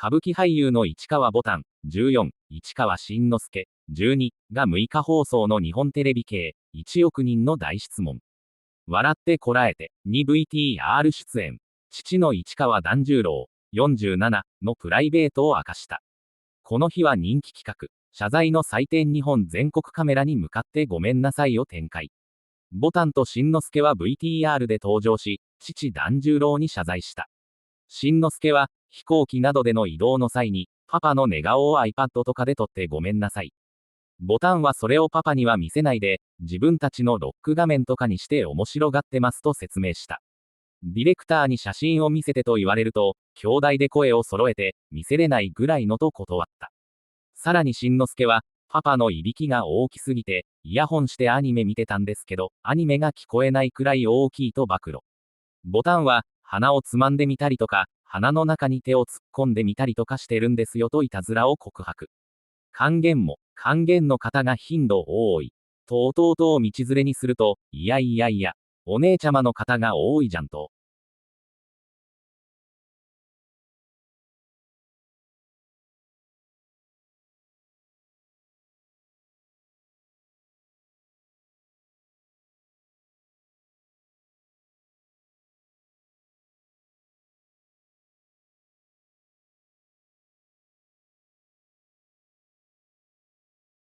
歌舞伎俳優の市川ぼたん、14、市川新之助、12が6日放送の日本テレビ系、1億人の大質問。笑ってこらえて、に VTR 出演。父の市川團十郎、47のプライベートを明かした。この日は人気企画、謝罪の祭典日本全国カメラに向かってごめんなさいを展開。ぼたんと新之助は VTR で登場し、父團十郎に謝罪した。新之助は、飛行機などでの移動の際に、パパの寝顔を iPad とかで撮ってごめんなさい。ぼたんはそれをパパには見せないで、自分たちのロック画面とかにして面白がってますと説明した。ディレクターに写真を見せてと言われると、兄弟で声を揃えて、見せれないぐらいのと断った。さらに新之助は、パパのいびきが大きすぎて、イヤホンしてアニメ見てたんですけど、アニメが聞こえないくらい大きいと暴露。ぼたんは、鼻をつまんでみたりとか、鼻の中に手を突っ込んでみたりとかしてるんですよといたずらを告白。還元の方が頻度多い。と弟を道連れにすると、いやいやいや、お姉ちゃまの方が多いじゃんと、